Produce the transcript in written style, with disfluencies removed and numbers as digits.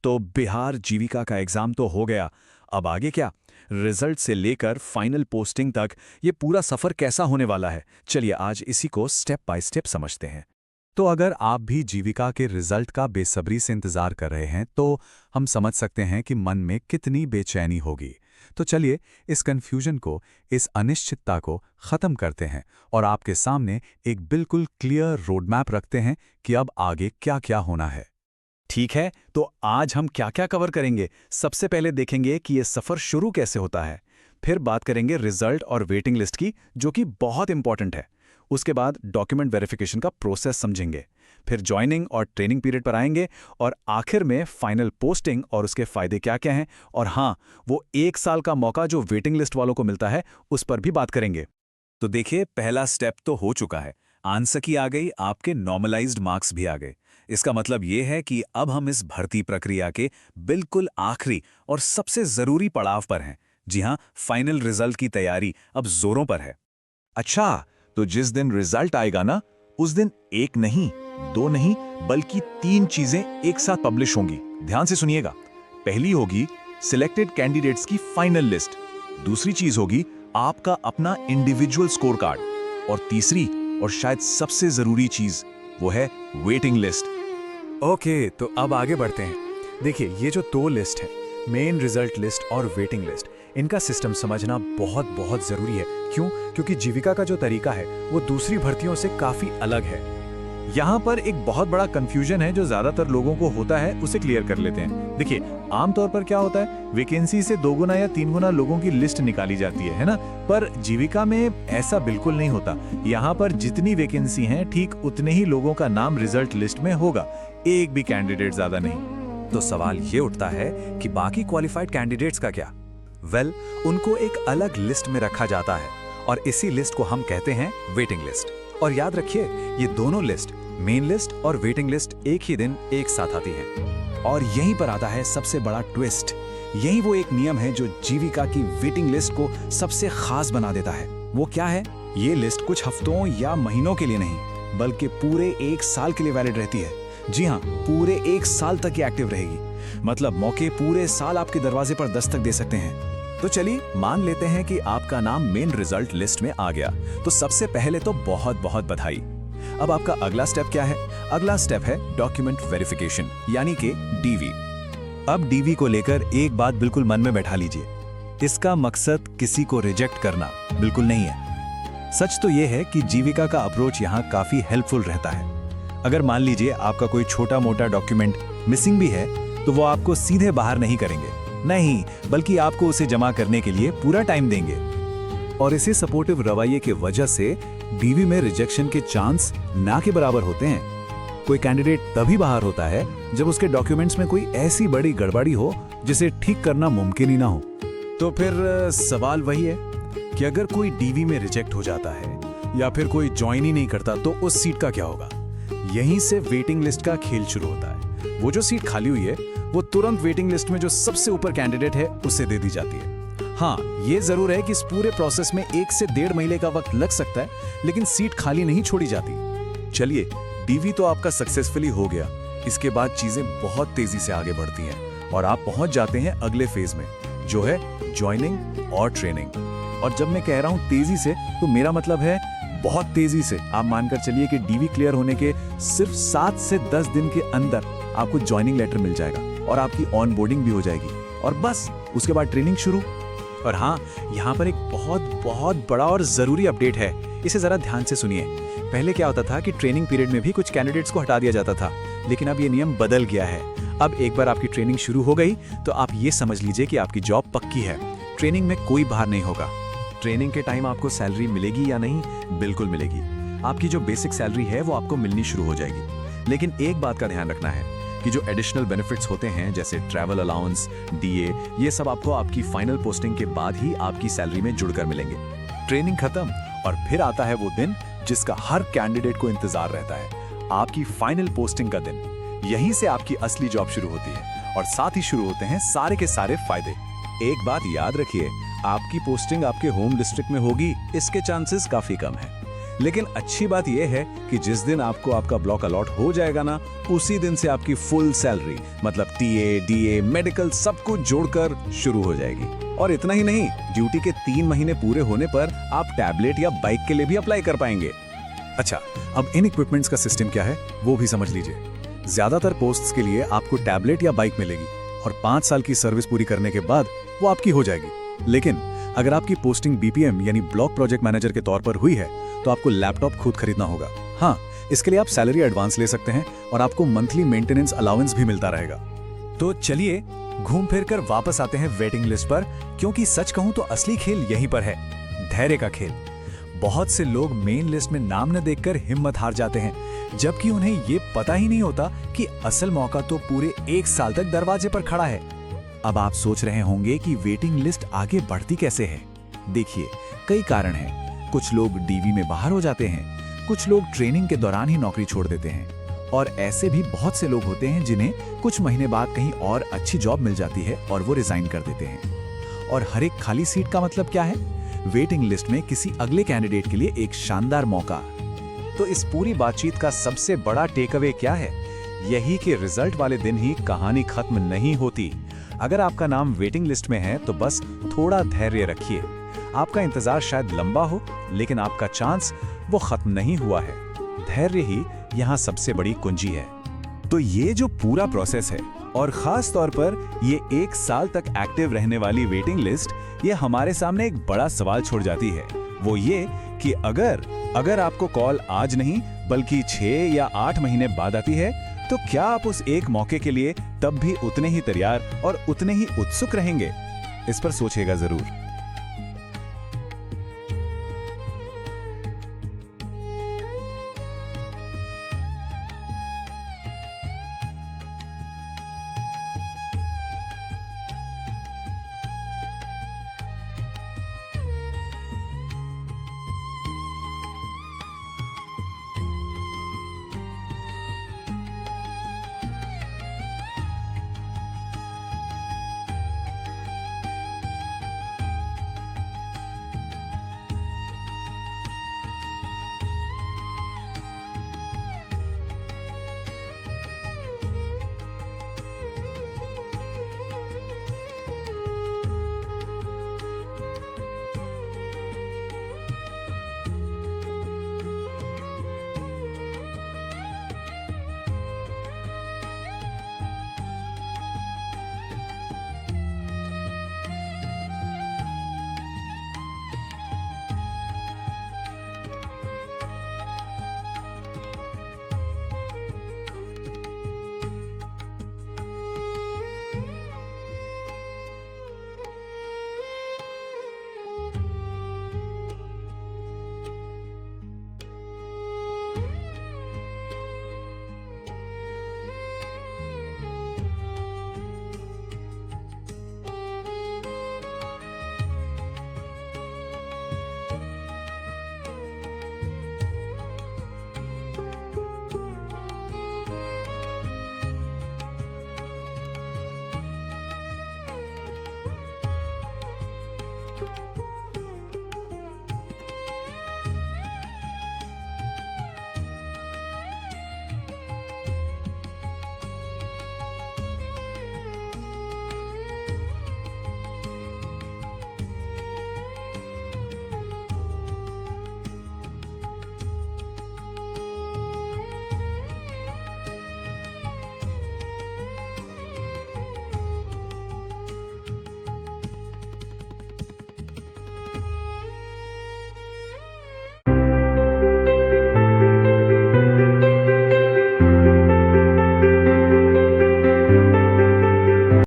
तो बिहार जीविका का एग्जाम तो हो गया। अब आगे क्या? रिजल्ट से लेकर फाइनल पोस्टिंग तक ये पूरा सफर कैसा होने वाला है, चलिए आज इसी को स्टेप बाय स्टेप समझते हैं। तो अगर आप भी जीविका के रिजल्ट का बेसब्री से इंतजार कर रहे हैं तो हम समझ सकते हैं कि मन में कितनी बेचैनी होगी। तो चलिए इस कंफ्यूजन को, इस अनिश्चितता को खत्म करते हैं और आपके सामने एक बिल्कुल क्लियर रोड मैप रखते हैं कि अब आगे क्या क्या होना है। ठीक है, तो आज हम क्या क्या कवर करेंगे? सबसे पहले देखेंगे कि ये सफ़र शुरू कैसे होता है। फिर बात करेंगे रिजल्ट और वेटिंग लिस्ट की, जो कि बहुत इंपॉर्टेंट है। उसके बाद डॉक्यूमेंट वेरिफिकेशन का प्रोसेस समझेंगे। फिर ज्वाइनिंग और ट्रेनिंग पीरियड पर आएंगे और आखिर में फाइनल पोस्टिंग और उसके फ़ायदे क्या क्या हैं। और हाँ, वो 1 साल का मौका जो वेटिंग लिस्ट वालों को मिलता है, उस पर भी बात करेंगे। तो देखिए, पहला स्टेप तो हो चुका है। आंसर की आ गई, आपके नॉर्मलाइज्ड मार्क्स भी आ गए। इसका मतलब ये है कि अब हम इस भर्ती प्रक्रिया के बिल्कुल आखिरी और सबसे ज़रूरी पड़ाव पर हैं। जी हाँ, फाइनल रिजल्ट की तैयारी अब जोरों पर है। अच्छा, तो जिस दिन रिजल्ट आएगा ना, उस दिन एक नहीं, 2 नहीं, बल्कि 3 चीजें एक साथ पब्लिश होंगी। ध्यान से सुनिएगा। पहली होगी सिलेक्टेड कैंडिडेट्स की फाइनल लिस्ट। दूसरी चीज होगी आपका अपना इंडिविजुअल स्कोर कार्ड। और तीसरी और शायद सबसे जरूरी चीज, वो है वेटिंग लिस्ट। ओके, तो अब आगे बढ़ते हैं। देखिए, ये जो 2 लिस्ट है, मेन रिजल्ट लिस्ट और वेटिंग लिस्ट, इनका सिस्टम समझना बहुत बहुत जरूरी है। क्यों? क्योंकि जीविका का जो तरीका है वो दूसरी भर्तियों से काफी अलग है। यहाँ पर एक बहुत बड़ा कंफ्यूजन है जो ज्यादातर लोगों को होता है, उसे क्लियर कर लेते हैं। देखिए, आमतौर पर क्या होता है, वैकेंसी से 2 गुना या 3 गुना लोगों की लिस्ट निकाली जाती है ना? पर जीविका में ऐसा बिल्कुल नहीं होता। यहाँ पर जितनी वैकेंसी हैं, ठीक उतने ही लोगों का नाम रिजल्ट लिस्ट में होगा, एक भी कैंडिडेट ज्यादा नहीं। तो सवाल ये उठता है कि बाकी क्वालिफाइड कैंडिडेट्स का क्या? उनको एक अलग लिस्ट में रखा जाता है और इसी लिस्ट को हम कहते हैं वेटिंग लिस्ट। और याद रखिए, ये दोनों लिस्ट, मेन लिस्ट और वेटिंग लिस्ट, एक ही दिन एक साथ आती हैं। और यहीं पर आता है सबसे बड़ा ट्विस्ट। यही वो एक नियम है जो जीविका की वेटिंग लिस्ट को सबसे खास बना देता है। वो क्या है? ये लिस्ट कुछ हफ्तों या महीनों के लिए नहीं, बल्कि पूरे 1 साल के लिए वैलिड रहती है। जी हाँ, पूरे 1 साल तक ये एक्टिव रहेगी। मतलब मौके पूरे साल आपके दरवाजे पर दस्तक दे सकते हैं। तो चलिए मान लेते हैं कि आपका नाम मेन रिजल्ट लिस्ट में आ गया। तो सबसे पहले तो बहुत बहुत बधाई। अब आपका अगला स्टेप क्या है? अगला स्टेप है डॉक्यूमेंट वेरिफिकेशन, यानी कि डीवी। अब डीवी को लेकर एक बात बिल्कुल मन में बैठा लीजिए। इसका मकसद किसी को रिजेक्ट करना बिल्कुल नहीं है। सच तो यह है कि जीविका का अप्रोच यहाँ काफी हेल्पफुल रहता है। अगर मान लीजिए आपका कोई छोटा मोटा डॉक्यूमेंट मिसिंग भी है, तो वो आपको सीधे बाहर नहीं करेंगे, नहीं, बल्कि आपको उसे जमा करने के लिए पूरा टाइम देंगे। और इसी सपोर्टिव रवैये की वजह से डीवी में रिजेक्शन के चांस ना के बराबर होते हैं। कोई कैंडिडेट तभी बाहर होता है जब उसके डॉक्यूमेंट्स में कोई ऐसी बड़ी गड़बड़ी हो जिसे ठीक करना मुमकिन ही ना हो। तो फिर सवाल वही है कि अगर कोई डीवी में रिजेक्ट हो जाता है या फिर कोई ज्वाइन ही नहीं करता, तो उस सीट का क्या होगा? यहीं से वेटिंग लिस्ट का खेल शुरू होता है। वो जो सीट खाली हुई है, वो तुरंत वेटिंग लिस्ट में जो सबसे ऊपर कैंडिडेट है उसे दे दी जाती है। हाँ, ये जरूर है कि इस पूरे प्रोसेस में 1 से 1.5 महीने का वक्त लग सकता है, लेकिन सीट खाली नहीं छोड़ी जाती। चलिए, डीवी तो आपका सक्सेसफुली हो गया। इसके बाद चीजें बहुत तेजी से आगे बढ़ती हैं और आप पहुंच जाते हैं अगले फेज में, जो है ज्वाइनिंग और ट्रेनिंग। और जब मैं कह रहा हूं तेजी से, तो मेरा मतलब है बहुत तेजी से। आप मानकर चलिए कि डीवी क्लियर होने के सिर्फ 7 से 10 दिन के अंदर आपको ज्वाइनिंग लेटर मिल जाएगा और आपकी ऑन बोर्डिंग भी हो जाएगी, और बस उसके बाद ट्रेनिंग शुरू। और हाँ, यहाँ पर एक बहुत बहुत बड़ा और जरूरी अपडेट है, इसे जरा ध्यान से सुनिए। पहले क्या होता था कि ट्रेनिंग पीरियड में भी कुछ कैंडिडेट्स को हटा दिया जाता था, लेकिन अब ये नियम बदल गया है। अब एक बार आपकी ट्रेनिंग शुरू हो गई तो आप ये समझ लीजिए कि आपकी जॉब पक्की है। ट्रेनिंग में कोई बाहर नहीं होगा। ट्रेनिंग के टाइम आपको सैलरी मिलेगी या नहीं? बिल्कुल मिलेगी। आपकी जो बेसिक सैलरी है वो आपको मिलनी शुरू हो जाएगी। लेकिन एक बात का ध्यान रखना है कि जो एडिशनल बेनिफिट्स होते हैं, जैसे ट्रैवल अलाउंस, डीए, ये सब आपको आपकी फाइनल पोस्टिंग के बाद ही आपकी सैलरी में जुड़कर मिलेंगे। ट्रेनिंग खत्म और फिर आता है वो दिन जिसका हर कैंडिडेट को इंतजार रहता है, आपकी फाइनल पोस्टिंग का दिन। यहीं से आपकी असली जॉब शुरू होती है और साथ ही शुरू होते हैं सारे के सारे फायदे। एक बात याद रखिए, आपकी पोस्टिंग आपके होम डिस्ट्रिक्ट में होगी, इसके चांसेस काफी कम है। लेकिन अच्छी बात यह है कि जिस दिन आपको आपका ब्लॉक अलॉट हो जाएगा ना, उसी दिन से आपकी फुल सैलरी मतलब टीए, डीए, मेडिकल सब कुछ जोड़कर शुरू हो जाएगी। और इतना ही नहीं, ड्यूटी के 3 महीने पूरे होने पर आप टैबलेट या बाइक के लिए भी अप्लाई कर पाएंगे। अच्छा, अब इन इक्विपमेंट्स का सिस्टम क्या है वो भी समझ लीजिए। ज्यादातर पोस्ट्स के लिए आपको टैबलेट या बाइक मिलेगी और 5 साल की सर्विस पूरी करने के बाद वो आपकी हो जाएगी। लेकिन अगर आपकी पोस्टिंग बीपीएम यानी ब्लॉक प्रोजेक्ट मैनेजर के तौर पर हुई है तो आपको लैपटॉप खुद खरीदना होगा। हाँ, इसके लिए आप सैलरी एडवांस ले सकते हैं और आपको मंथली मेंटेनेंस अलाउंस भी मिलता रहेगा। तो चलिए घूम फिर कर वापस आते हैं वेटिंग लिस्ट पर, क्योंकि सच कहूं तो असली खेल यहीं पर है, धैर्य का खेल। बहुत से लोग मेन लिस्ट में नाम न देखकर हिम्मत हार जाते हैं, जबकि उन्हें ये पता ही नहीं होता कि असल मौका तो पूरे 1 साल तक दरवाजे पर खड़ा है। अब आप सोच रहे होंगे कि वेटिंग लिस्ट आगे बढ़ती कैसे है। देखिए, कई कारण हैं। कुछ लोग डीवी में बाहर हो जाते हैं, कुछ लोग ट्रेनिंग के दौरान ही नौकरी छोड़ देते हैं, और ऐसे भी बहुत से लोग होते हैं जिन्हें कुछ महीने बाद कहीं और अच्छी जॉब मिल जाती है और वो रिजाइन कर देते हैं। और हर एक खाली सीट का मतलब क्या है? वेटिंग लिस्ट में किसी अगले कैंडिडेट के लिए एक शानदार मौका। तो इस पूरी बातचीत का सबसे बड़ा टेक अवे क्या है? यही कि रिजल्ट वाले दिन ही कहानी खत्म नहीं होती। अगर आपका नाम वेटिंग लिस्ट में है तो बस थोड़ा धैर्य रखिए। आपका इंतजार शायद लंबा हो, लेकिन आपका चांस वो खत्म नहीं हुआ है। धैर्य ही यहाँ सबसे बड़ी कुंजी है। तो ये जो पूरा प्रोसेस है, और खास तौर पर ये 1 साल तक एक्टिव रहने वाली वेटिंग लिस्ट, ये हमारे सामने एक बड़ा सवाल छोड़ जाती है। वो ये कि अगर आपको कॉल आज नहीं बल्कि 6 या 8 महीने बाद आती है, तो क्या आप उस एक मौके के लिए तब भी उतने ही तैयार और उतने ही उत्सुक रहेंगे? इस पर सोचिएगा जरूर।